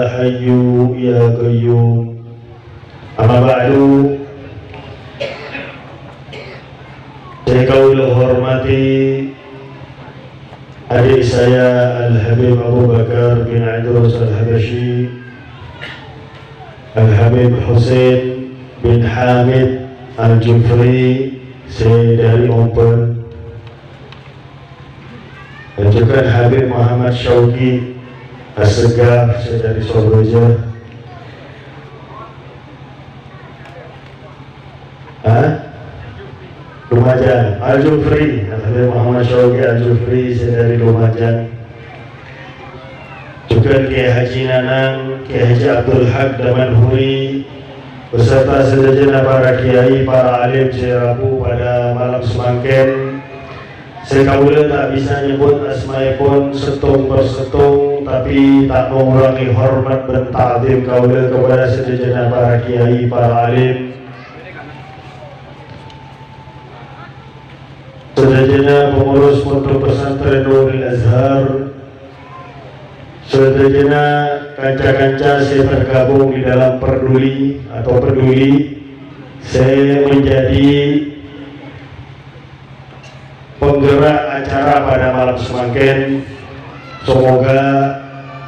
حي يا قيوم. Amma ba'du. Saya kaula hormati adik saya Al-Habib Abu Bakar bin Idrus Al-Habashi, Al-Habib Hussein bin Hamid Al-Jufri, saya dari Open, dan juga Habib Muhammad Syauqi As-Segaf, saya dari Sorboja. Lumajang, Al-Jufri, Habib Muhammad Syauqi Al-Jufri, saya dari Lumajang. Juga Kiai Haji Nanang, Kiai Haji Abdul Haq Damanhuri, beserta sejenak para kiai, para alim saya rabu pada malam semangken. Saya kaula tak bisa nyebut asmaipun setung per setung, tapi tak mengurangi hormat dan ta'zim kaula kepada sejenak para kiai, para alim, sejenak pengurus Pondok Pesantren Nurul Azhar, sejenak kanca-kanca saya tergabung di dalam Peduli atau Peduli. Saya menjadi penggerak acara pada malam semangken. Semoga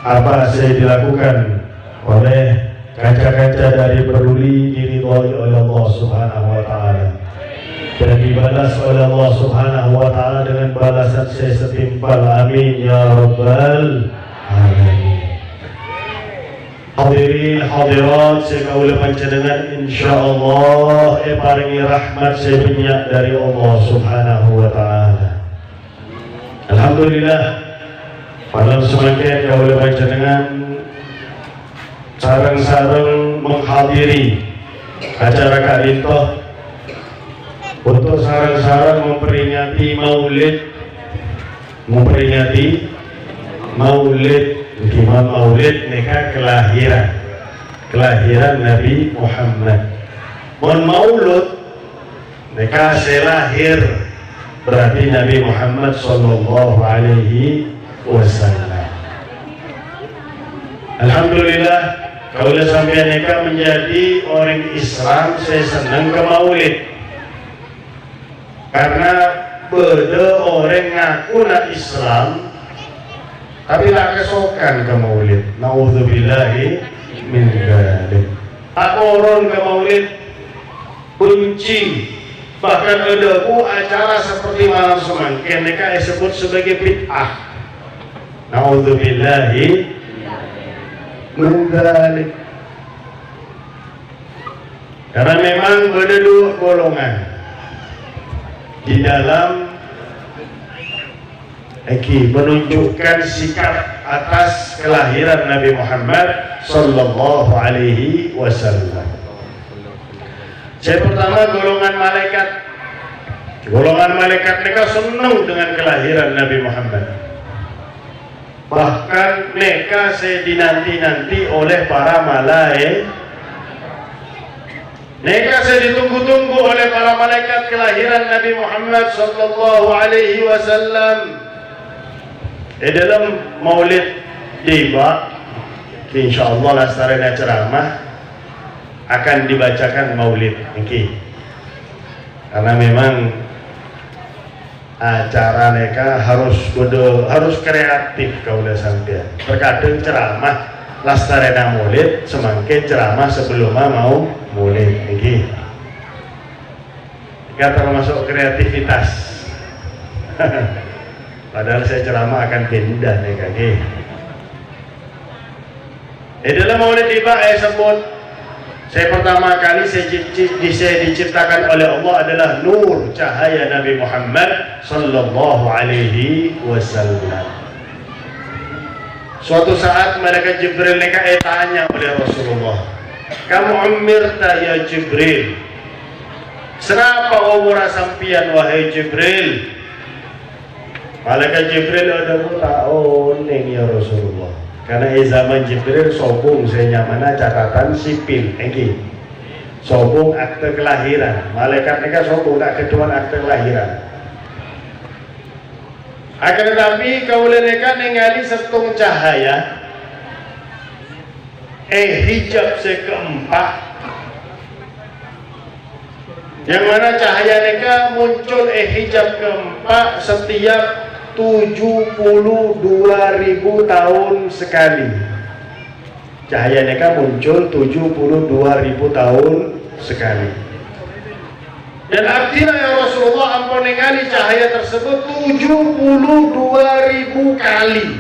apa saya dilakukan oleh kanca-kanca dari Peduli diridhoi oleh Allah Subhanahu wa Ta'ala dan dibalas oleh Allah Subhanahu wa Ta'ala dengan balasan saya setimpal. Amin ya rabbal alamin. Hadirin hadirat, saya kaula panjenengan insyaallah paringi rahmat saya banyak dari Allah Subhanahu wa Ta'ala. Alhamdulillah, malam semangken kaula panjenengan sareng-sareng menghadiri acara kadintoh untuk sarang-sarang memperingati maulid gimana maulid nikah kelahiran Nabi Muhammad. Mon maulud nikah selahir, berarti Nabi Muhammad sallallahu alaihi wasallam. Alhamdulillah, kalau sampai nikah menjadi orang Islam, saya senang ke maulid. Karena beda orang ngaku nak Islam tapi tak kesokan ke maulid. Naudzubillahi min dzalik. Orang ke maulid benci, bahkan ada acara seperti malam semangken mereka disebut sebagai bid'ah. Naudzubillahi min dzalik. Karena memang beda dua golongan di dalam menunjukkan sikap atas kelahiran Nabi Muhammad sallallahu alaihi wasallam. Saya pertama golongan malaikat. Golongan malaikat mereka senang dengan kelahiran Nabi Muhammad. Bahkan mereka saya dinanti-nanti oleh para malaikat. Mereka saya ditunggu-tunggu oleh para malaikat kelahiran Nabi Muhammad sallallahu alaihi wasallam. Dalam maulid tiba, insyaallah lastarena ceramah akan dibacakan maulid ini. Karena memang acara mereka harus kreatif kaula sampean. Terkadang ceramah lastarena maulid, semangke ceramah sebelum mau maulid ini. Kita termasuk kreativitas. Padahal saya ceramah akan pindah nih kaki. Dalam maulid tiba sebut, saya pertama kali saya diciptakan oleh Allah adalah nur cahaya Nabi Muhammad sallallahu alaihi wasallam. Suatu saat malaikat Jibril tanya oleh Rasulullah, "Kamu umirta ya Jibril? Serapa umur sampian wahai Jibril?" Malaikat Jibril ada tahun ya Rasulullah. Karena zaman Jibril sobung saya nyamana catatan sipil, sobung akte kelahiran. Malaikat mereka sobung tak kedua akte kelahiran. Akan tetapi kaula mereka ningali setung cahaya hijab keempat, yang mana cahaya neka muncul hijab keempat setiap 72.000 tahun sekali. Cahaya neka muncul 72.000 tahun sekali. Dan artinya ya Rasulullah ampun ningali cahaya tersebut 72.000 kali.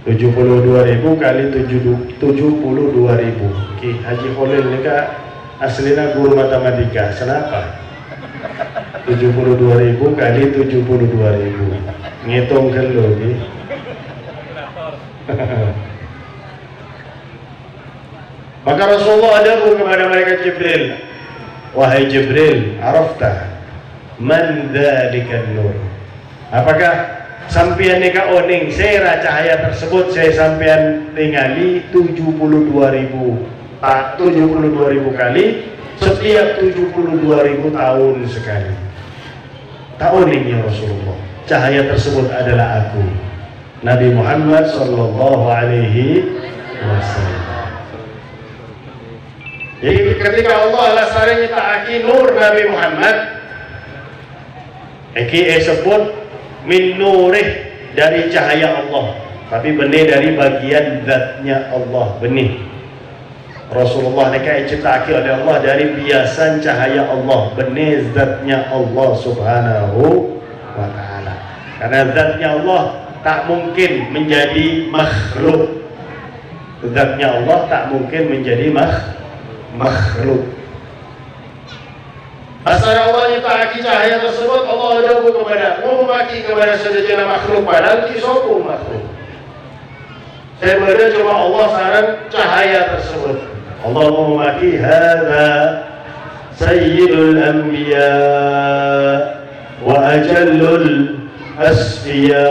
72.000 kali 72.000. Ki Haji Khalil neka aslinya guru matematika. Kenapa? 72.000 kali 72.000. Ngitung kan lo ki. Maka Rasulullah ada kepada malaikat Jibril, wahai Jibril, arafta man dzalikan nur? Apakah sampeyan neka oning sera cahaya tersebut saya sampeyan ningali 72.000 kali setiap 72.000 tahun sekali. Tahun ini ya Rasulullah, cahaya tersebut adalah aku, Nabi Muhammad sallallahu alaihi wasallam. Jadi ketika Allah lasarnya ta'aki nur Nabi Muhammad, sebut min nurih, dari cahaya Allah, tapi benih dari bagian zatnya Allah, benih. Rasulullah neka diciptakan oleh Allah dari biasan cahaya Allah, benih zatnya Allah subhanahu wa ta'ala. Karena zatnya Allah tak mungkin menjadi makhluk. Zatnya Allah tak mungkin menjadi makhluk. Asal Allah nyiptakan cahaya tersebut, Allah ada kepada memaki kepada sejenis makhluk, padahal kisahku makhluk. Saya berada cuma Allah saran cahaya tersebut. Allah memaki hadza sayyidul anbiya wa ajallul asfiya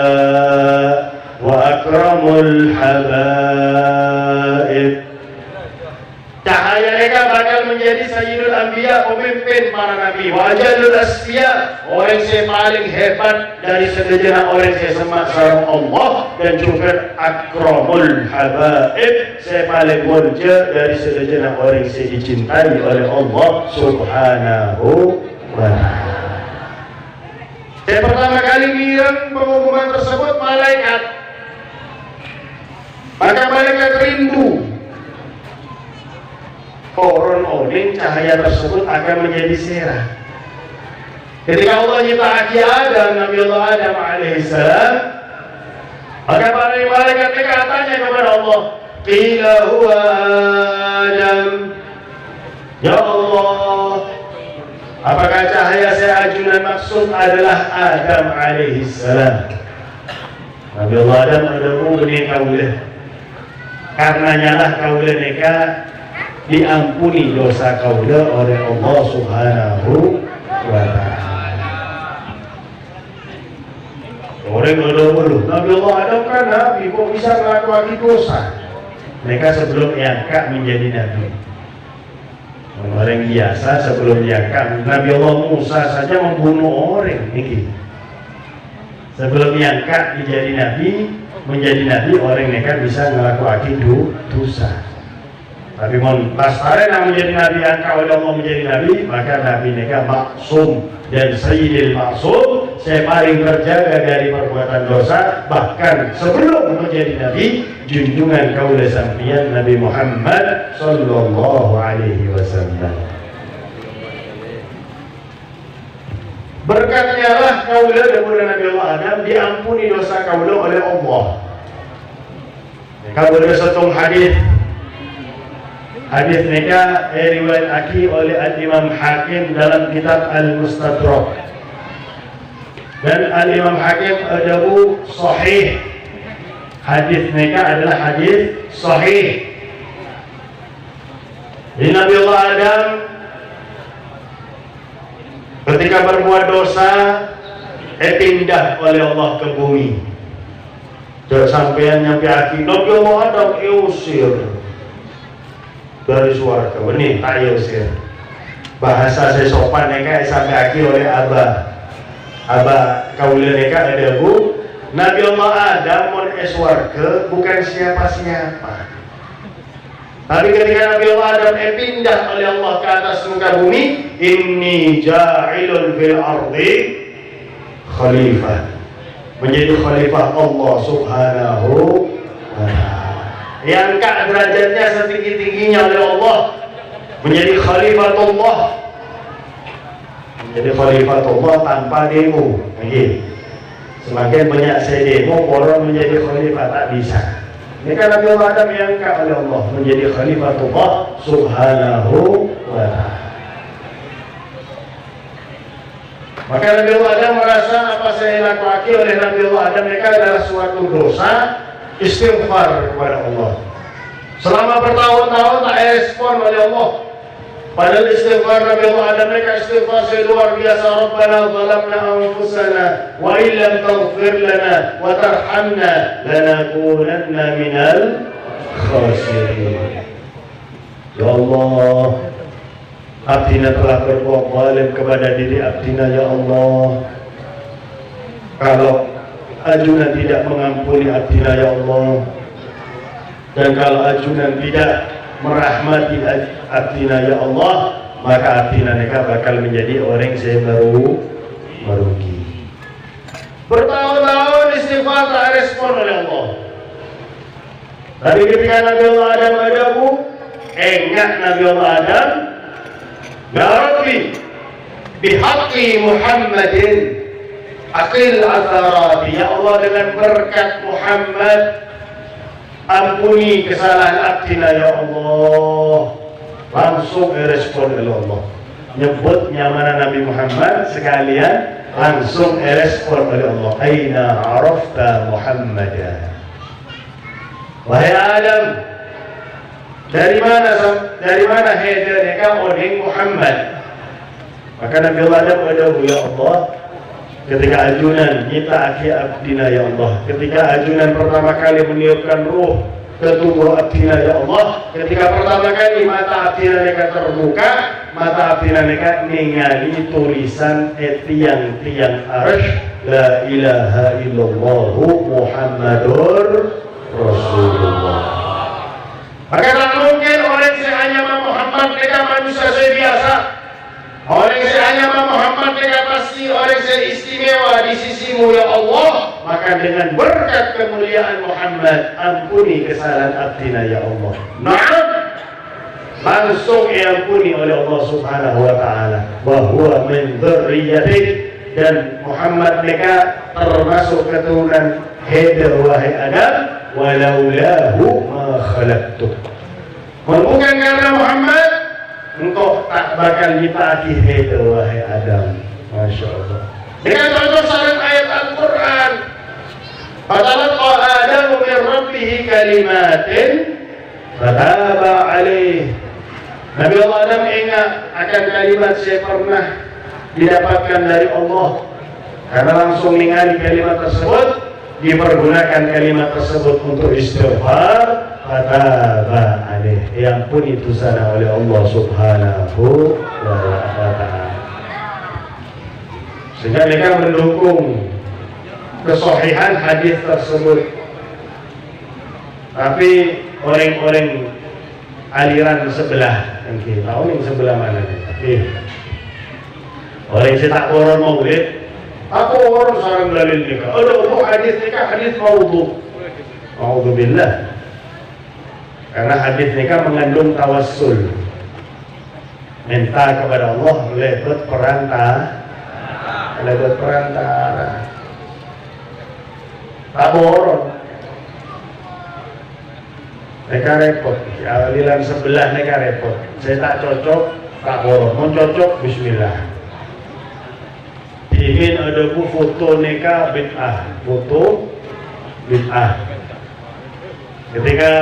wa akramul habaib. Cahaya mereka bakal menjadi sayyidul anbiya, pemimpin para nabi, wa ajallul asfiya, orang yang paling hebat dari segenap orang yang semak sama Allah, dan juga akramul habaib, saya paling mulia dari segenap orang yang dicintai oleh Allah subhanahu wa ta'ala. Saya pertama kali ngiring pengumuman tersebut malaikat, maka malaikat rindu koron oning cahaya tersebut akan menjadi serah. Ketika Allah nyiptakan Adam, Nabi Allah Adam alaihissalam, maka para malaikat katanya kepada Allah, qila huwa Adam, ya Allah, apakah cahaya saya ajunan maksud adalah Adam alaihissalam? Nabi Allah Adam ada benih kaulah, karenanya lah kaulah neka diampuni dosa kaulah oleh Allah subhanahu wa ta'ala. Orang dulu Nabi Allah Adam kan Nabi, kok bisa melakukan dosa? Mereka sebelum diangkat menjadi Nabi, orang biasa sebelum diangkat. Nabi Allah Musa saja membunuh orang ini. Sebelum diangkat menjadi Nabi, orang mereka bisa melakukan dosa. Tapi pas hari menjadi Nabi, angkat oleh Allah menjadi Nabi, maka Nabi mereka maksum dan sayyidil maksum, saya paling terjaga dari perbuatan dosa. Bahkan sebelum menjadi Nabi, junjungan kaulah sampian Nabi Muhammad sallallahu alaihi wasallam. Berkatnya lah kaulah daripada Nabi Allah Adam diampuni dosa kaulah oleh Allah. Kaulah satu hadis mereka riwayat aki oleh Al-Imam Hakim dalam kitab Al-Mustadrak, dan Al-Imam Hakim adabu sahih. Hadis mereka adalah hadis sahih. Di Nabi Allah Adam ketika berbuat dosa pindah oleh Allah ke bumi. Sampai nyampe aki Nabi Allah Adam usir dari suarga, ini tak usir. Bahasa saya sopan neka sampai akhir oleh abah kaulah neka ada bu. Nabi Allah Adam mon suarga bukan siapa-siapa. Tapi ketika Nabi Allah Adam pindah oleh Allah ke atas muka bumi, inni ja'ilun fil ardi khalifah, menjadi khalifah Allah subhanahu wa ta'ala, diangkat derajatnya setinggi-tingginya oleh Allah, menjadi khalifatullah, menjadi khalifatullah tanpa demo. Semakin banyak saya demo, orang menjadi khalifah tak bisa. Ini kan Nabi Allah Adam yang diangkat oleh Allah menjadi khalifatullah subhanahu wa ta'ala. Maka Nabi Allah Adam merasa apa saya lakukan oleh Nabi Allah Adam mereka adalah suatu dosa, istighfar kepada Allah. Selama bertahun-tahun tak respon oleh Allah. Padahal istighfar Nabi Allah Adam mereka istighfar luar biasa. Rabbana zalamna anfusana wa illam taghfir lana wa tarhamna lanakunanna minal khasirin. Ya Allah, abdina telah berbuat zalim kepada diri abdina, ya Allah. Kalau ajunan tidak mengampuni abdina, ya Allah, dan kalau ajunan tidak merahmati abdina, ya Allah, maka abdina mereka bakal menjadi orang yang merugi. Bertahun-tahun istighfar tak respon oleh Allah. Tapi ketika Nabi Allah Adam adabu, ingat Nabi Allah Adam, ya Rabbi bihaqqi Muhammadin aqil atharati, ya Allah dengan berkat Muhammad ampuni kesalahan abdina, ya Allah. Langsung respon oleh Allah, nyebut nyamanan Nabi Muhammad sekalian langsung respon oleh Allah. Aina arafta Muhammadan, wahai Adam, dari mana hadir kamu orang Muhammad? Maka Nabi Allah Adam berdoa, ya Allah, ketika ajunan nyita aki abdina, ya Allah, ketika ajunan pertama kali meniupkan ruh ke tubuh abdina, ya Allah, ketika pertama kali mata abdina mereka terbuka, mata abdina mereka ningali tulisan tiang-tiang arsh, la ilaha illallah Muhammadur Rasulullah. Maka tak mungkin orang yang hanya Muhammad mereka manusia biasa. Orang yang hanya Muhammad mereka pasti orang yang istimewa di sisimu, ya Allah. Maka dengan berkat kemuliaan Muhammad, ampuni kesalahan abdina, ya Allah. Naam, langsung diampuni oleh Allah subhanahu wa ta'ala. Bahwa min dzurriyyatik, dan Muhammad mereka termasuk keturunan Hadir wahai Adam, walaulahu ma khalaqtuh. Bukan karena Muhammad engkau tak bakal dipati Hadir wahai Adam. Masya Allah. Dengan contoh syarat ayat Al-Quran, fatalaqa Adamu min rabbihi kalimatin fataba alaih. Nabi Allah Adam ingat akan kalimat saya pernah didapatkan dari Allah, karena langsung ningali kalimat tersebut, dipergunakan kalimat tersebut untuk istighfar, fataba alaih, yang pun itu sana oleh Allah subhanahu wa ta'ala. Sehingga mereka mendukung kesahihan hadis tersebut. Tapi orang-orang aliran sebelah, nanti tahu yang sebelah mana nih? Tapi orang yang tak koron maulid, aku orang sarang dalil nikah. Ada hadis nikah, hadis maudhu. Maudzubillah. Karena hadis nikah mengandung tawassul, minta kepada Allah lewat perantara. Tak boron. Mereka repot. Aliran sebelah mereka repot. Saya tak cocok, tak boron. Mau cocok, bismillah. Ingin ada foto nikah bid'ah, foto bid'ah. Ketika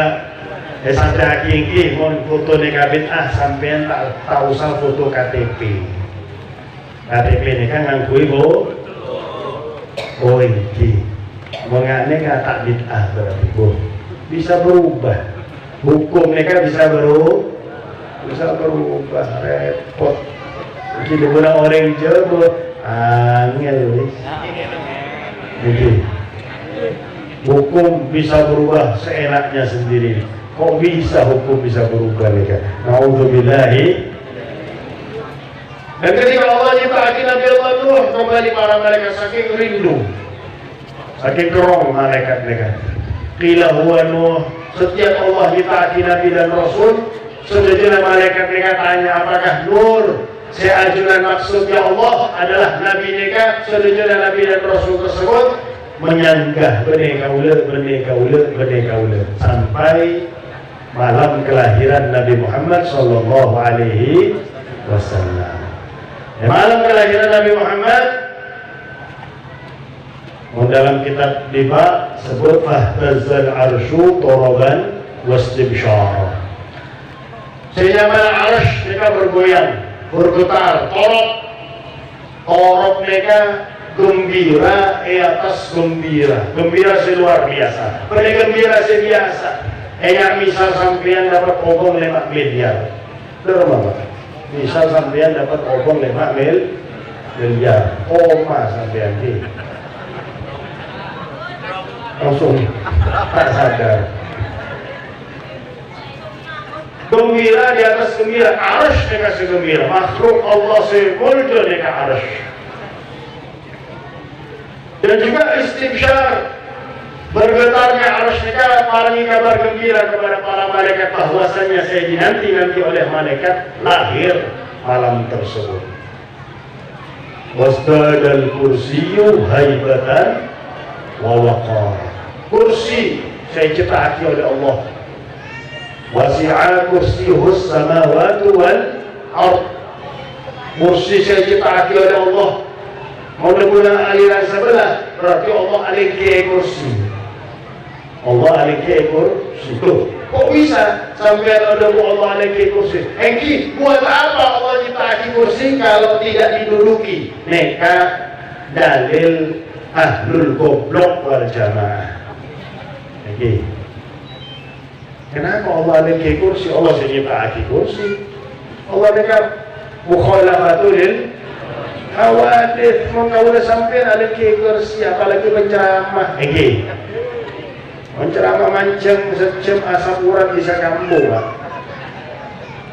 sampai akhir mau foto nikah bid'ah, sampean tak usah foto KTP. KTP nikah ngangkui iki mengane tak bid'ah berarti bisa berubah. Hukum nikah bisa berubah, repot. Jadi guna orang jebot angel wis. Jadi hukum bisa berubah seenaknya sendiri. Kok bisa hukum bisa berubah nih? Naudzubillahi. Dan ketika Allah nyiptakan Nabi Allah Nuh, kembali para malaikat saking rindu, saking kerong malaikat mereka. Qila huwa Nuh. Setiap Allah nyiptakan Nabi dan Rasul, sejujurnya malaikat mereka tanya, apakah Nur? Saya ajukan maksudnya Allah adalah Nabi mereka, sejujurnya Nabi dan Rasul tersebut menyanggah benih kaula sampai malam kelahiran Nabi Muhammad sallallahu alaihi wasallam. Malam kelahiran Nabi Muhammad dalam kitab Diba sebut fahtazal arsyu toroban wastibsyara. Sehingga mana arsy mereka bergoyang, bergetar, torok mereka gembira, atas gembira, gembira seluar biasa, gembira sebiasa. Misal sampean dapat obong 5 miliar, berapa? Misal sampean dapat obong 5 miliar, sampean di langsung tak sadar. Gembira di atas gembira, arsy dikasih gembira, makhluk Allah semuljo deka arsy. Dan juga istibsyar, bergetarnya arsy mereka paling kabar gembira kepada para malaikat bahwasanya saya dinanti oleh malaikat lahir malam tersebut. Wasdadal kursiyyu haibatan wa waqara. Kursi saya ciptakan oleh Allah. Wasi'a kursiyyuhus samawati wal ard. Kursi saya ciptakan oleh Allah. Mau guna aliran sebelah berarti Allah alaihi kursi. Allah alaihi kursi. Kok bisa sampai ada Allah alaihi kursi? Engki buat apa Allah ciptakan kursi kalau tidak diduduki? Neka dalil ahlul goblok wal jamaah. Engki. Kenapa Allah alaihi kursi? Allah ciptakan kursi. Allah neka mukhalafatul hawadith. Mau kau sampai alaihi kursi apalagi penceramah. Engki. Menceramah mancing secem asap urat bisa kampung lah.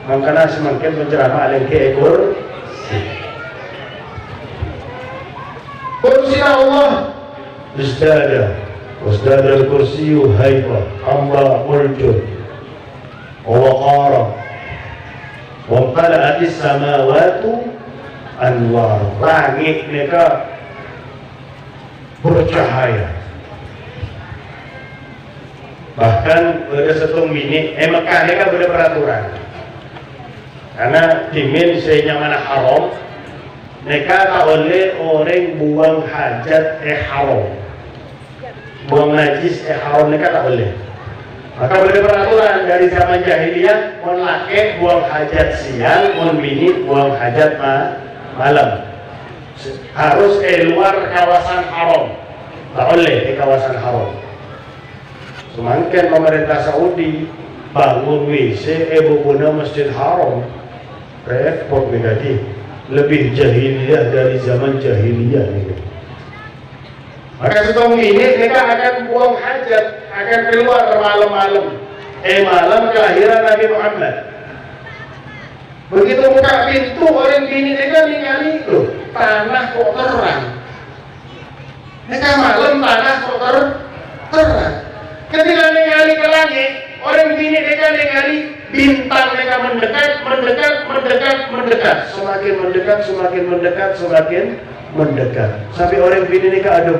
Makanya semakin menceramah alaihi kursi Allah wasdada al-kursiyyu haibah Allah muljud wa waqara wa qala'atis samawati anwar. Langit mereka bercahaya. Bahkan ada satu mini Mekah mereka ada peraturan karena dimin sehingga mana haram mereka tak boleh orang buang hajat haram, buang najis haram mereka tak boleh. Maka ada peraturan dari zaman jahiliyah mon laki buang hajat siang, mon bini buang hajat malam, harus luar kawasan haram, tak boleh di kawasan haram. Semakin pemerintah Saudi bangun WC guna Masjid Haram, repot menjadi lebih jahiliyah dari zaman jahiliyah ini. Maka setelah ini mereka akan buang hajat, akan keluar malam-malam, malam kelahiran Nabi Muhammad. Begitu buka pintu orang bini mereka ningali itu tanah kok terang. Mereka malam tanah kok terang. Ketika ningali ke langit, orang bini mereka ningali bintang mereka mendekat, semakin mendekat. Sampai orang bini mereka ada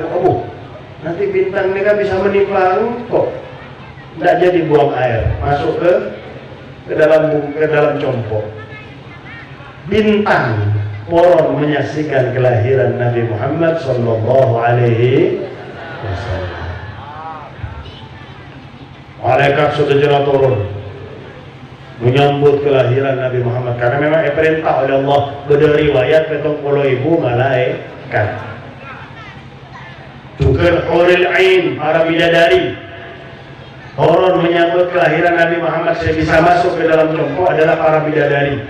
nanti bintang mereka bisa menimpa kok. Tidak jadi buang air, masuk ke dalam compok. Bintang poron menyaksikan kelahiran Nabi Muhammad sallallahu alaihi wasallam. Malaikat sudah jelas turun menyambut kelahiran Nabi Muhammad karena memang perintah oleh Allah. Beriwayat 70.000 malaikat. Juga hurul ain, para bidadari turun menyambut kelahiran Nabi Muhammad. Saya bisa masuk ke dalam compok adalah para bidadari.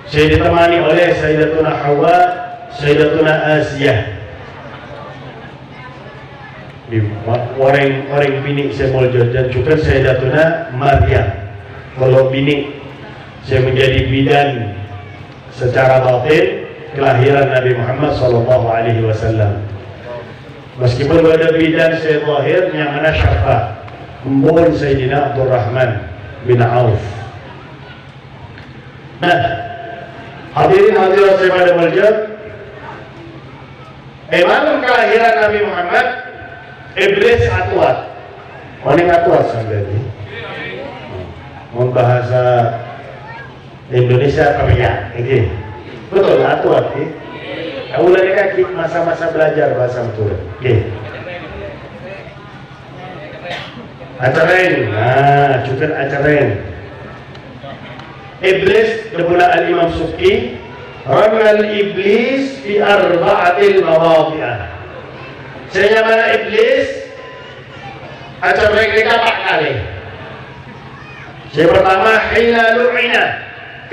Saya ditemani oleh Sayyidatuna Hawa, Sayyidatuna Asiyah. di orang bini saya moljo dan juga saya datuna Maryam. Kalau bini saya menjadi bidan secara batin kelahiran Nabi Muhammad sallallahu alaihi wasallam. Meskipun ada bidan saya zahir yang mana syafa Mbun Sayyidina Abdurrahman bin Auf. Nah, hadirin hadirat saya pada mulia, malam kelahiran Nabi Muhammad, Iblis atuat. Orang atuat sampai ini. Membahasa Indonesia apa ya? Ini betul atuat. Awalnya kaki masa-masa belajar bahasa Turki. Acarain, juga acarain. Iblis debula al-Imam Subki, ramal iblis fi arba'atil mawadi'ah. Saya mana iblis acarain mereka 4 kali. Yang pertama hina lu'ina,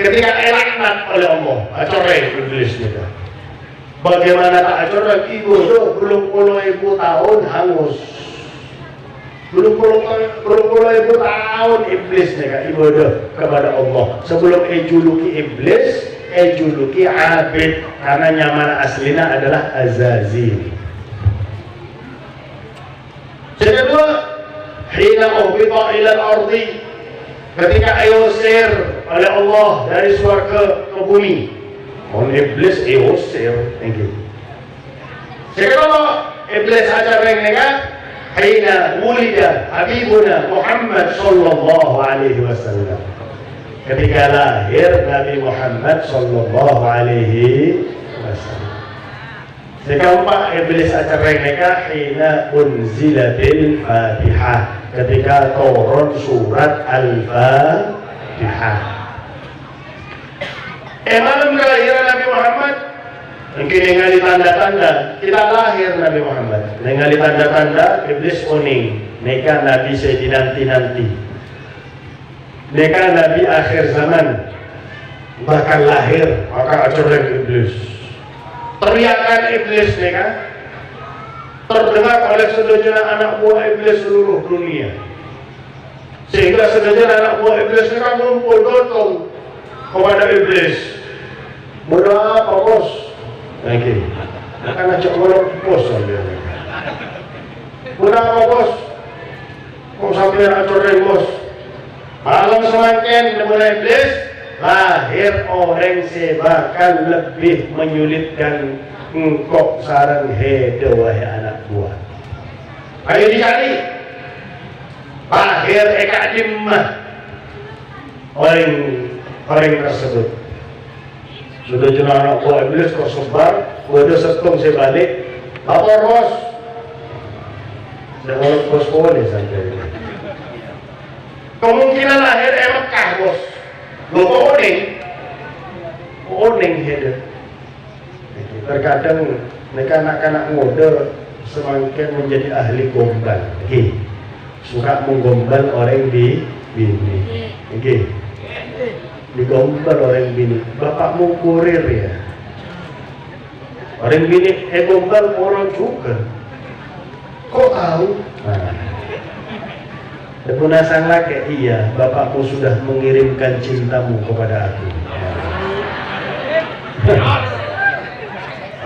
ketika elaknat oleh Allah, acarain iblis mereka. Bagaimana tak acarain ibu belum 10.000 tahun hangus. Belum puluh ribu tahun iblis mereka ibadah kepada Allah. Sebelum juluki iblis, juluki abid, karena nyaman aslinya adalah Azazil. Yang kedua, hina uhbita ilal ardi, ketika diusir oleh Allah dari surga ke bumi. Iblis diusir. Yang kedua, iblis ajar mereka hina wulida Habibuna Muhammad sallallahu alaihi wasallam, ketika lahir Nabi Muhammad sallallahu alaihi wasallam. Keempat, iblis acara mereka hina unzilatil Fatihah, ketika turun surat Al-Fatihah. Malam kelahiran Nabi Muhammad, mungkin ningali tanda-tanda kita lahir Nabi Muhammad. Ningali tanda-tanda iblis kuning. Neka Nabi saya dinanti-nanti. Neka Nabi akhir zaman bakal lahir, maka acuran iblis. Teriakan iblis neka terdengar oleh seluruh anak buah iblis seluruh dunia. Sehingga seluruh anak buah iblis neka ngumpul gotong kepada iblis. Bodoh apa bos? Oke, akan ajak ngolok bos sampai. Udah apa bos? Kok sampai acurin bos? Malam semakin mulai iblis lahir orang sebakal lebih menyulitkan engkau sarang hede wahai anak buah. Ayo dicari. Lahir ekadimah orang tersebut. Sudah jenak anak buah iblis tersebar, udah setung saya balik, lapor bos. Dan kalau bos boleh sampai ini. Kemungkinan lahir Mekah bos. Lo oning hede. Terkadang mereka anak-anak muda semakin menjadi ahli gombal. Suka menggombal orang di bini. Digombal orang bini, bapakmu kurir ya. Orang bini gombal orang juga. Kok tahu? Depuna sang laki, iya, bapakmu sudah mengirimkan cintamu kepada aku.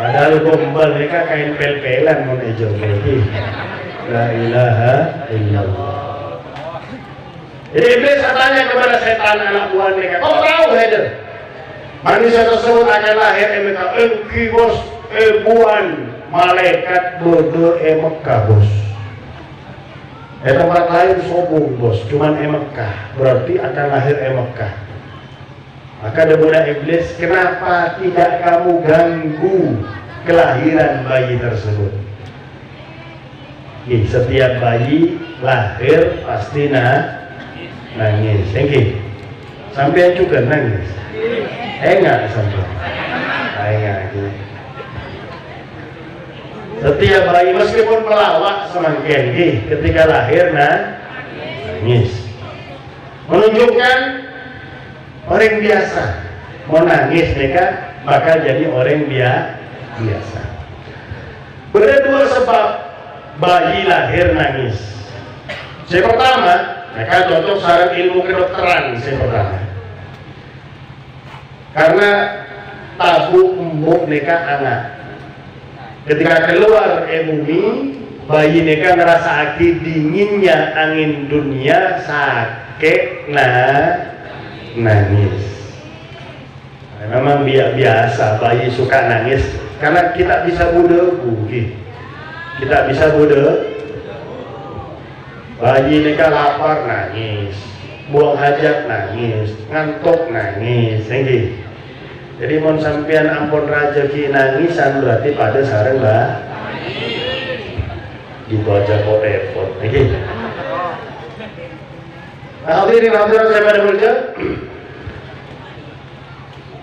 Padahal gombal mereka kain pel-pelan mau ejo lagi. La ilaha illallah. Jadi iblis tanya kepada setan anak buah mereka, kau tahu Heder? Manusia tersebut akan lahir mereka engki bos, buan malaikat bodoh Mekah bos. Tempat lain sobong bos, cuman Mekah, berarti akan lahir Mekah. Maka debunya iblis, kenapa tidak kamu ganggu kelahiran bayi tersebut? Setiap bayi lahir pasti nangis, sampai juga nangis, enggak sampai, enggak. Setiap bayi meskipun pelawak semakin ketika lahir nangis, menunjukkan orang biasa mau nangis mereka bakal jadi orang biasa. Berdua sebab bayi lahir nangis. Saya pertama, mereka cocok sarang ilmu kedokteran saya pertama. Karena tabu embuk neka anak. Ketika keluar bumi, bayi neka ngerasa aki dinginnya angin dunia sakit nangis. Memang biasa bayi suka nangis karena kita bisa budebu, kita bisa bayi neka lapar nangis, buang hajat nangis, ngantuk nangis, jadi mon sampean ampun rezeki nangisan berarti pada sareng bah gitu aja kok repot. Hadirin hadirat saya pada mulia,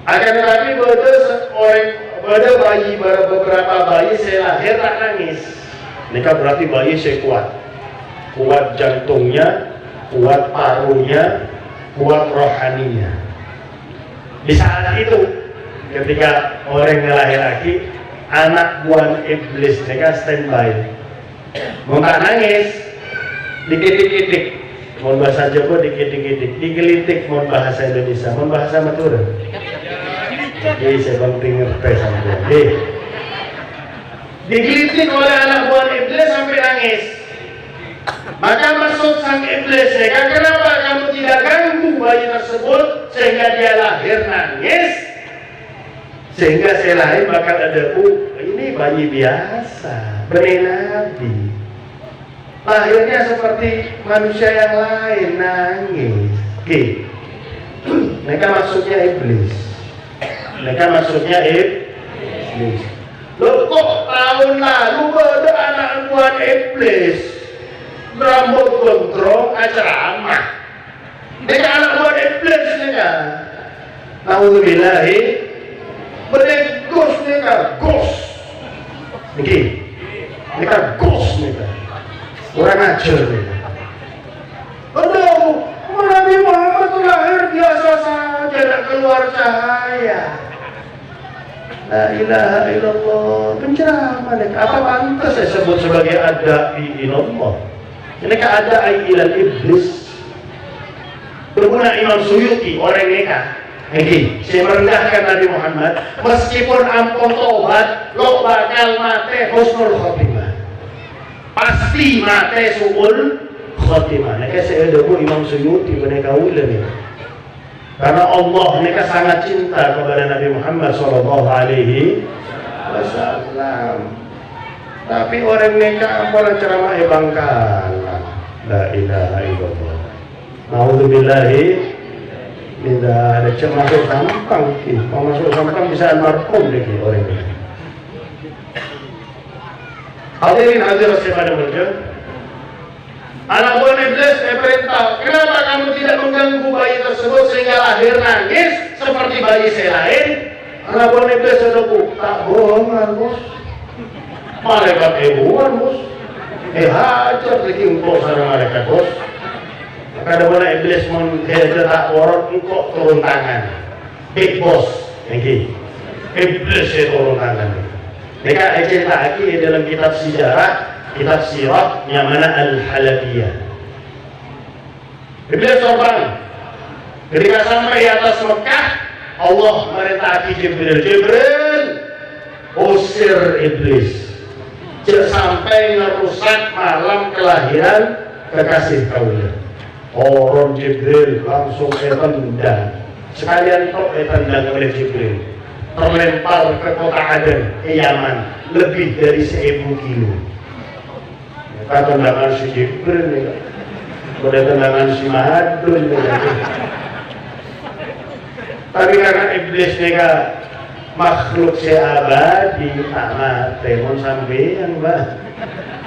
akan tetapi pada bayi beberapa bayi saya lahir tak nangis. Nikah berarti bayi saya kuat jantungnya, kuat parunya, kuat rohaninya. Di saat itu ketika orang ngelahir lagi, anak buah iblis mereka standby. Mau tak nangis, dikit-dikit. Mau bahasa Jawa dikit-dikit, digelitik. Mau bahasa Indonesia, mau bahasa Madura. Jadi saya penting ngerti sampai. Digelitik oleh anak buah iblis sampai nangis. Maka masuk sang iblis, kenapa kamu tidak ganggu bayi tersebut sehingga dia lahir nangis? Sehingga saya lahir bakal ada ini bayi biasa, benih nabi. Lahirnya seperti manusia yang lain nangis. Mereka maksudnya iblis. Loh kok tahun lalu ada anak buah iblis rambut gondrong ceramah. Mereka anak buah iblis mereka. Nauzubillahi. Bener gos mereka, gos. Mereka gos mereka. Orang ajar mereka. Aduh, Nabi Muhammad itu lahir biasa saja, tidak keluar cahaya. La ilaha illallah. Penceramah mereka. Apa pantas saya sebut sebagai adai ilallah? Ini keadaan ilal iblis. Berguna Imam Suyuti orang mereka. Saya merendahkan Nabi Muhammad, meskipun ampun tobat, lo bakal mati husnul khotimah. Pasti mati su'ul khotimah. Mereka saya debu Imam Suyuti mereka ulang. Karena Allah mereka sangat cinta kepada Nabi Muhammad sallallahu alaihi wasallam. Tapi orang mereka ampun ceramah bangkalan. La ilaha illallah. Nauzubillahi. Tidak ada masuk sampang, mau masuk sampang bisa almarhum deh orang ini. Hadirin hadirat saya pada mulia, anak buah iblis perintah, kenapa kamu tidak mengganggu bayi tersebut sehingga lahir nangis seperti bayi saya lain? Anak buah iblis sudah tak bohongan bos, malaikat ibuan bos, hajar lagi engkau sama malaikat bos. Kada mana iblis menghajar tak orang engkau turun tangan, big boss, iblis turun tangan. Mereka cerita lagi dalam kitab sejarah, kitab sirah yang mana Al-Halabiyah. Iblis terbang. Ketika sampai di atas Mekah, Allah merintahkan Jibril, usir iblis. Sampai ngerusak malam kelahiran kekasih kaunya. Orang Jibril langsung tendang. Sekalian kok tendang oleh Jibril. Terlempar ke kota Aden, ke Yaman, lebih dari 1000 kilo. Maka tendangan si Jibril, pada tendangan si Mahadun. Tapi karena iblis mereka makhluk seabadi, amat temon sampean bah.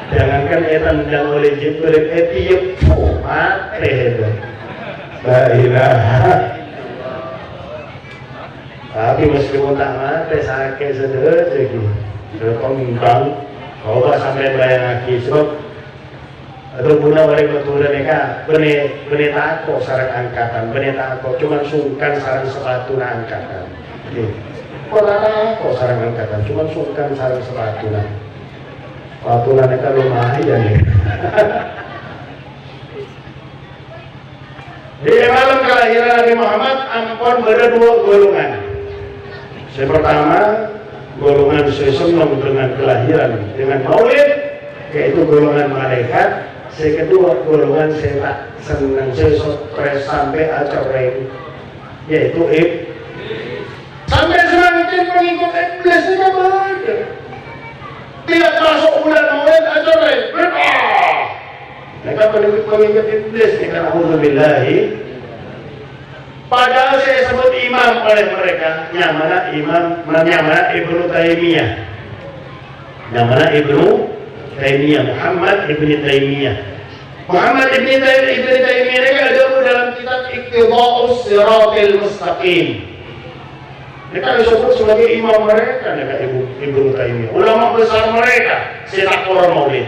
Jangankan tendang oleh Jibril, tiup mati itu. La ilaha. Tapi meskipun tak mati sakit sedih lagi. Terpenggang, coba sampai bayang lagi sebab atau guna oleh betul mereka benih tako sarang angkatan, benih tako cuma sungkan sarang sepatu na angkatan. Kok tako sarang angkatan, cuma sungkan sarang sepatu na. Waktu nanti lumayan nih. Di malam kelahiran Nabi Muhammad ampun ada dua golongan. Yang pertama golongan senang dengan kelahiran dengan maulid, yaitu golongan malaikat. Yang kedua golongan setan senang stres sampai acoreng, yaitu sampai semakin pengikut iblis ini ada. Tidak masuk bulan maulid acoreng, mereka pengikut iblis ini karena auzubillahi. Padahal saya sebut imam oleh mereka, nyamana Ibnu Taimiyah, Muhammad Ibnu Taimiyah. Muhammad Ibnu Taimiyah ini ada dalam kitab Iqtida'us Siratal Mustaqim. Mereka disebut sebagai imam mereka, Ibnu Taimiyah. Ulama besar mereka, setakor maulid.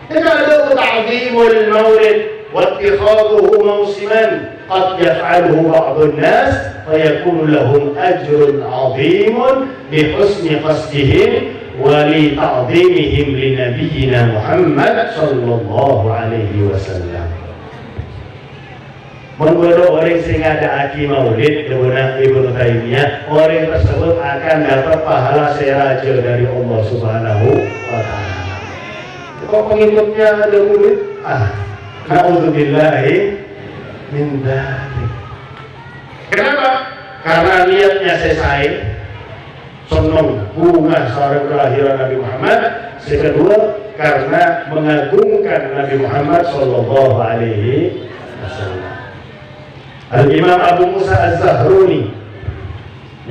Mereka ada ta'zimul maulid wa ittikhadhuhu mawsiman qad yaf'aluhu ba'dun nas fa yakunu lahum ajrun 'azimun bi husni qasdihim wa li ta'zimihim li nabiyyina Muhammad sallallahu alaihi wasallam. Menggodok orang sing ngadaaki maulid dengan Ibnu Taimiyah, orang tersebut akan dapat pahala seraja dari Allah Subhanahu wa taala. Kok pengikutnya ada maulid? Na'udzubillahi min dzalik. Kenapa? Karena niatnya selesai, senang bunga sareng kelahiran Nabi Muhammad. Kedua, karena mengagungkan Nabi Muhammad sallallahu alaihi wasallam. Al-Imam Abu Musa Az-Zahruni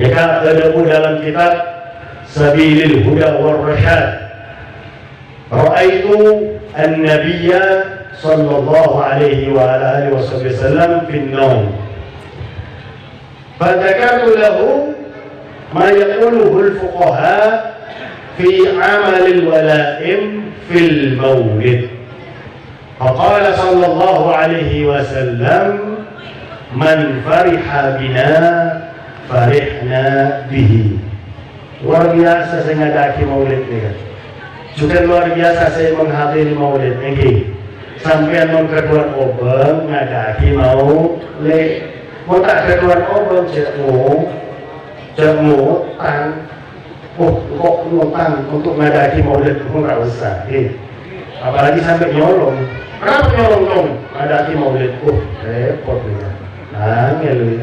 jika ada dalam kitab Sabilil Huda war Rasyad, ra'aitu an-nabiyya sallallahu alaihi wa alihi wasallam fi an-nawm fadzakartu lahu ma yaquluhu al-fuqaha fi 'amal al-wala'im fil mawlid. Faqala sallallahu alaihi wasallam man fariha bina farihna bihi. Luar biasa saya ngadaki maulid ini kan. Juga luar biasa saya menghadiri maulid ini. Sampai non keduan obeng ngadaki maulid. Mau tak keduan obeng cekmu tang. Kok ngutang untuk ngadaki maulid pun nggak usah. Apalagi sampai nyolong. Kenapa nyolong dong? Ngadaki maulid. Repot nih. Angel ya.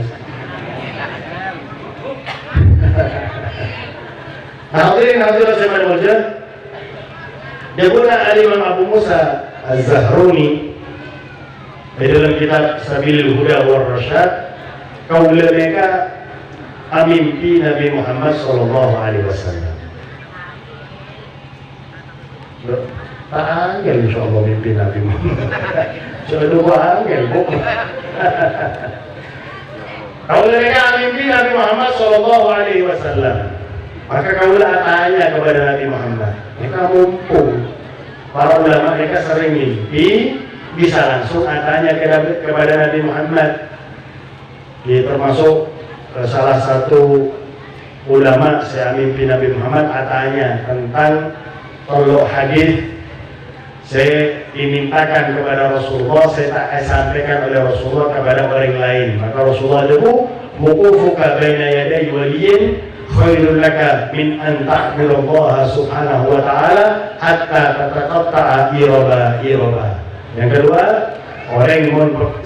Hadirin saya memuja. Jabuna Al-Imam Abu Musa Az-Zahruni di dalam kitab Sabilil Huda war Rasyad, kaula mereka amimpi Nabi Muhammad sallallahu alaihi wasallam. Tak angel insyaallah mimpi Nabi Muhammad. Coba angel bukan. Kalau mereka mimpi Nabi Muhammad sallallahu alaihi wasallam, maka kaulah tanya kepada Nabi Muhammad. Mereka mumpung para ulama mereka sering mimpi, bisa langsung tanya kepada Nabi Muhammad. Dia termasuk salah satu ulama saya mimpi Nabi Muhammad tanya tentang kalau hadis saya dimintakan kepada Rasulullah, saya tak sampaikan oleh Rasulullah kepada orang lain. Maka Rasulullah itu wuqufuka baina yaday waliyin khairul laka min an ta'budallaha subhanahu wa ta'ala hatta tataqatta'a iraba. Yang kedua, orang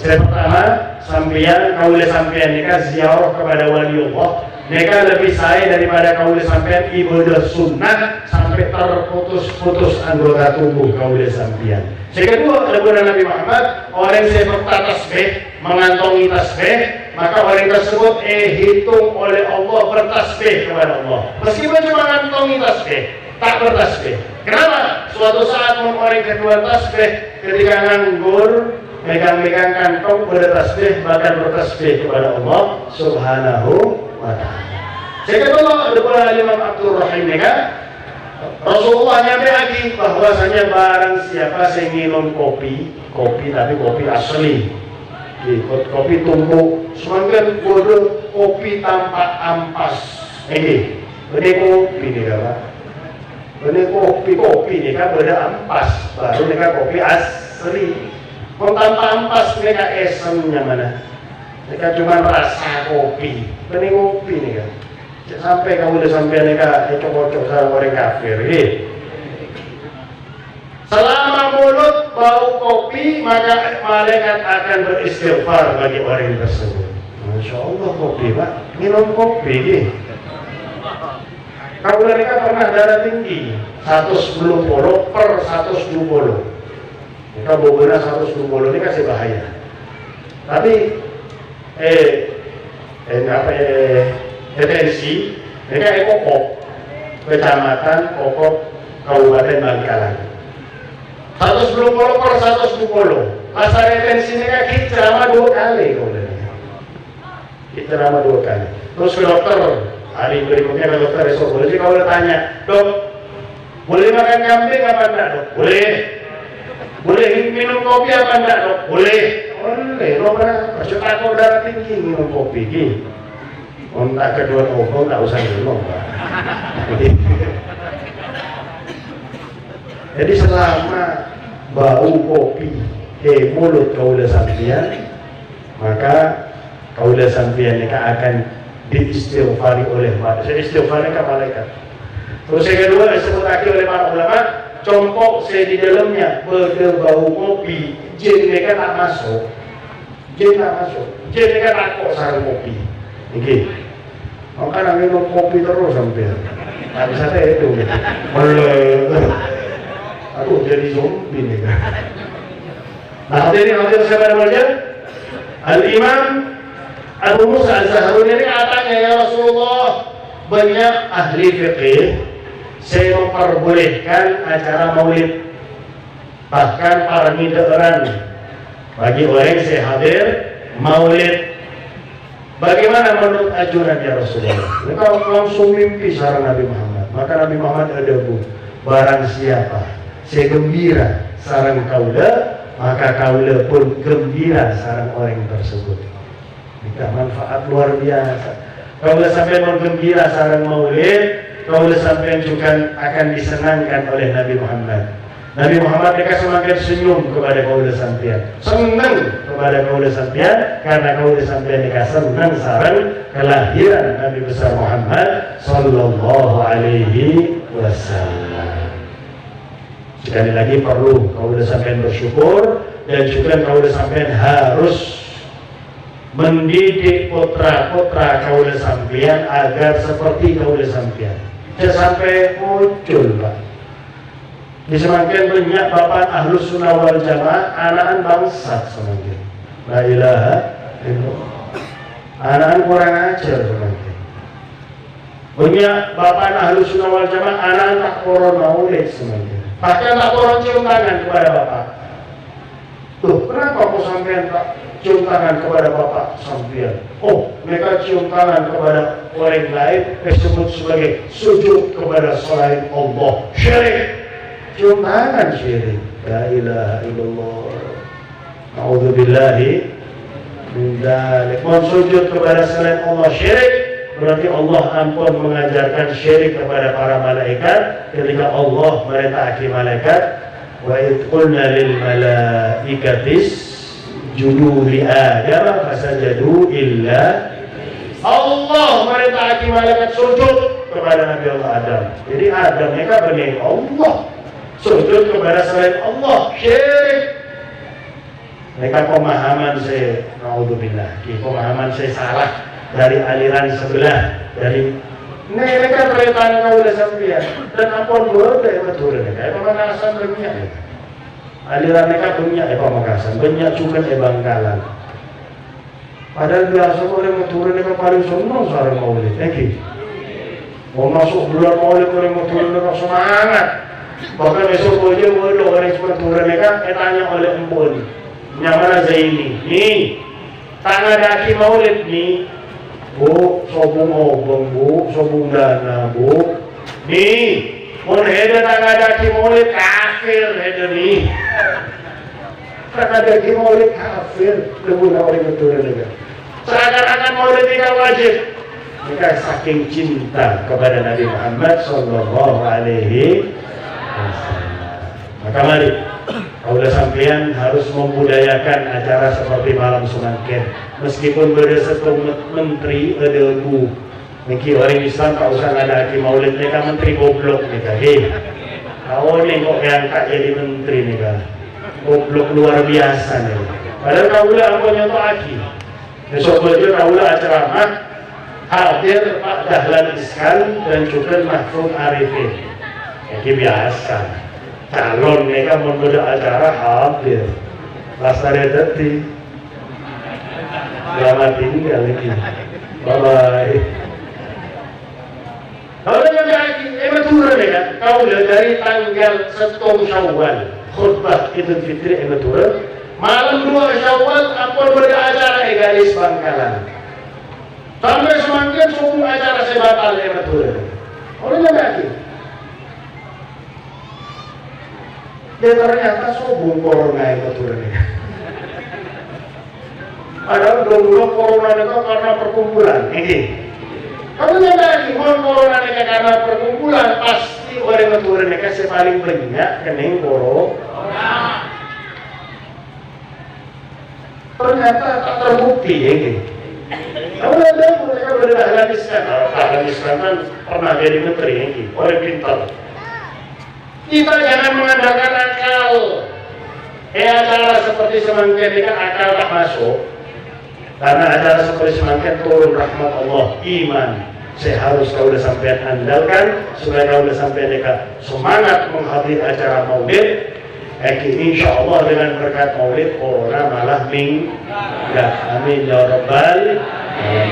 saya pertama sampeyan kaula sampeyan nikah ziarah kepada wali Allah. Mereka lebih saya daripada kaula sampean ibadah sunnah sampai terputus-putus anggota tubuh kaula sampean. Yang kedua, kepada Nabi Muhammad, orang yang bertasbih, mengantongi tasbih, maka orang tersebut hitung oleh Allah bertasbih kepada Allah. Meskipun cuma mengantongi tasbih, tak bertasbih. Kenapa? Suatu saat orang kedua tasbih, ketika nganggur, megang-megang kantong bertasbih, bahkan bertasbih kepada Allah Subhanahu wa ta'ala. Saya kedua, kepada Imam Abdul Rahim kan, Rasulullah nyampe lagi bahwasanya barang siapa yang minum kopi tapi kopi asli, kopi tumbuk, semakin bodoh kopi tanpa ampas. Ini kopi nih apa? Ini kopi nih kan beda ampas, baru nih kan kopi asli. Kalau tanpa ampas nih kan esemnya mana? Ini kan cuma rasa kopi. Ini kopi nih kan. Sampai kamu udah sampai nih kan cocok-cocok sama orang kafir. Selama mulut bau kopi, maka malaikat akan beristighfar bagi orang tersebut. Masya Allah kopi pak, minum kopi. Kalau mereka pernah darah tinggi 110 per 120, mereka bobona 120 ini kasih bahaya. Tapi detensi mereka Kokok, kecamatan Kokok, Kabupaten Bangkalan. 110 per 120. Masa retensi mereka kita ceramah 2 kali Kita ceramah 2 kali. Terus ke dokter. Hari berikutnya ke dokter esok boleh sih kalau tanya, dok, boleh makan kambing apa enggak dok? Boleh. Boleh minum kopi apa enggak dok? Boleh. Boleh. Lo pernah aku darah tinggi minum kopi gini. Untuk kedua obong tak usah minum pak. Jadi selama bau kopi ke mulut kaulah sampian, maka kaulah sampian ini akan diistighfari oleh malaikat. Istighfarnya ke malaikat. Terus yang kedua disebutkan oleh para ulama, compok saya di dalamnya berbau kopi, jin mereka tak masuk. Jin mereka takut sarang kopi. Oke. Maka minum kopi terus sampai. Tak bisa saya itu. Aku jadi zombie nih kan. Nah, hadir siapa namanya? Al-Imam Abu Musa Al-Zahruni ini katanya, ya Rasulullah, banyak ahli fiqih saya memperbolehkan acara maulid, bahkan para mideran bagi orang saya hadir maulid. Bagaimana menurut ajuran ya Rasulullah? Mereka langsung mimpi sarang Nabi Muhammad. Maka Nabi Muhammad ada barang siapa saya gembira sarang kaula, maka kaula pun gembira sarang orang tersebut. Kita manfaat luar biasa. Kaulah sampai menggembira sarang maulid, kaulah sampai juga akan disenangkan oleh Nabi Muhammad. Nabi Muhammad mereka semakin senyum kepada kaulah sampean, senang kepada kaulah sampean, karena kaulah sampean mereka senang sarang kelahiran Nabi besar Muhammad Sallallahu Alaihi Wasallam. Sekali lagi perlu kaulah sampean bersyukur, dan juga kaulah sampean harus mendidik putra-putra kaulah sampean agar seperti kaulah sampean. Jangan sampai muncul pak. Di semakin banyak bapak ahlus sunnah wal jamaah, anak-anak bangsat semakin. La ilaha illallah. Anak-anak kurang ajar semakin. Banyak bapak ahlus sunnah wal jamaah, anak-anak tak koron maulid semakin. Bahkan tak koron cium tangan kepada bapak. Tuh, kenapa kok sampean tak cium tangan kepada bapak sampean? Oh, mereka cium tangan kepada orang lain disebut sebagai sujud kepada selain Allah. Syirik. Cium tangan syirik. La ilaha illallah. A'udzubillahi min dzalik. Sujud kepada selain Allah syirik, berarti Allah ampun mengajarkan syirik kepada para malaikat ketika Allah merintahkan malaikat, wa id qulna lil malaikatis judu li Adam fasajadu illa. Allah merintahkan malaikat sujud kepada Nabi Allah Adam. Jadi Adam mereka benih Allah, sujud kepada selain Allah syirik. Mereka pemahaman saya, naudzubillah, pemahaman saya salah dari aliran sebelah, dari mereka perintah kaulah sampean dan ampun boleh betul mereka pemanasan banyak. Aliran mereka banyak pemakasan, banyak juga Bangkalan. Padahal biasa orang betul mereka paling senang sarang maulid. Mau masuk bulan maulid orang betul mereka semangat. Bahkan besok aja boleh orang betul mereka tanya oleh empun. Nyamana Zaini, nih tangga daki maulid nih, bu, sobung obong bu, sobung dana bu, nih, mun heda tangga daki maulid kafir heda nih, tangga daki maulid kafir, lebih orang betul juga. Seakan-akan maulid tidak wajib, Mereka saking cinta kepada Nabi Muhammad Sallallahu Alaihi Wasallam. Maka mari kaulah sampean harus membudayakan acara seperti malam semangkin. Meskipun beda satu menteri ada bu, mungkin orang Islam tak usah ada hakim maulid mereka menteri goblok mereka. Hei, kau ni kok yang tak jadi menteri mereka, goblok luar biasa nih. Padahal kaulah aku nyoto aki. Besok baju kaulah ceramah. Hadir Pak Dahlan Iskan dan juga Mahfud Arifin. Ini biasa. Calon mereka membuat acara hadir. Lastari tadi. Selamat tinggal lagi. Bye bye. Kalau yang lagi, ematurah ya. Kau dari tanggal 1 Syawal khutbah Idul Fitri ematurah. Malam 2 Syawal apa beracara egalis Bangkalan. Sampai semakin semua acara saya batal betul. Orang yang yakin. Dia ternyata sobung corona betul ini. Padahal dulu corona itu karena perkumpulan. Ini. Kamu yang yakin kalau corona itu karena perkumpulan pasti orang betul ini kasih paling banyak kening corona. Ternyata tak terbukti ini. Kamu ada mereka Dahlan Iskan. Dahlan Iskan kan pernah jadi menteri ini, orang pintar. Kita jangan mengandalkan akal. Acara seperti semangkin ini kan akal tak masuk. Karena acara seperti semangkin turun rahmat Allah, iman. Saya harus kau udah sampai andalkan supaya kau udah sampai dekat semangat menghadiri acara maulid. Insya Allah dengan berkat maulid corona malah minggat. Amin ya rabbal.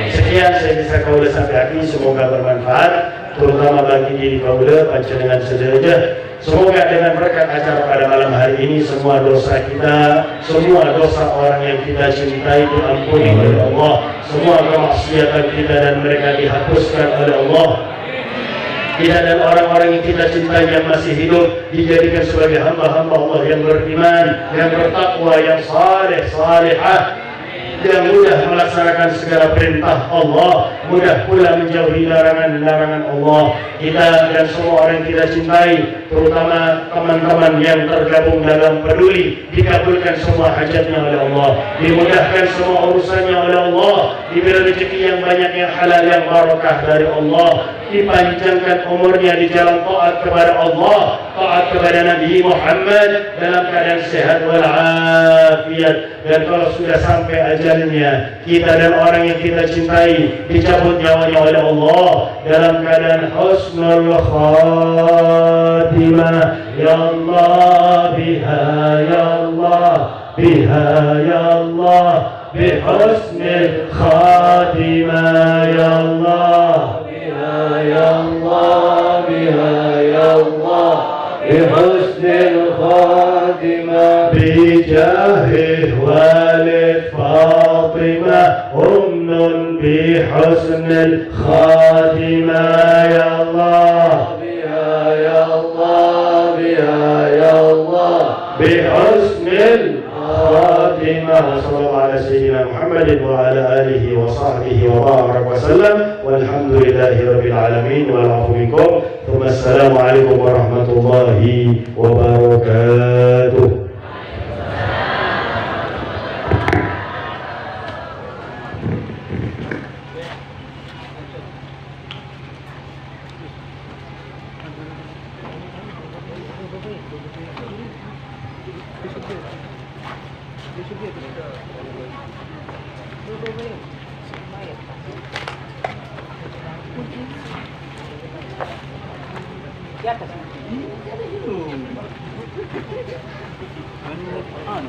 Sekian saya bisa kaulah sampai akhir, semoga bermanfaat terutama bagi diri kaulah panjenengan sederajat. Semoga dengan berkat acara pada malam hari ini semua dosa kita, semua dosa orang yang kita cintai diampuni oleh Allah, semua kemaksiatan kita dan mereka dihapuskan oleh Allah. Kita dan orang-orang yang kita cintai yang masih hidup dijadikan sebagai hamba-hamba Allah yang beriman, yang bertakwa, yang saleh, salihah, yang mudah melaksanakan segala perintah Allah, mudah pula menjauhi larangan-larangan Allah. Kita dan semua orang yang kita cintai, terutama teman-teman yang tergabung dalam peduli, dikabulkan semua hajatnya oleh Allah, dimudahkan semua urusannya oleh Allah, diberi rezeki yang banyak, yang halal, yang barakah dari Allah, dipanjangkan umurnya di jalan taat kepada Allah, taat kepada Nabi Muhammad dalam keadaan sehat walafiat. Dan kalau sudah sampai ajalnya, kita dan orang yang kita cintai dicabut nyawanya oleh Allah dalam keadaan husnul khatimah. Ya Allah biha, ya Allah biha, ya Allah bihusnil khatimah. Ya Allah ya Allah biha, ya Allah bihusnil khatimah. Bijahih walid Fatimah umnun bihusnil khatimah. Ya Allah biha, ya Allah biha, ya Allah bihusnil khatimah. Sallallahu ala sayyidina Muhammadin wa ala alihi wa sahbihi wa barak wa sallam, walhamdulillahi rabbil alamin, wal afu minkum. Assalamualaikum warahmatullahi wabarakatuh. Ano,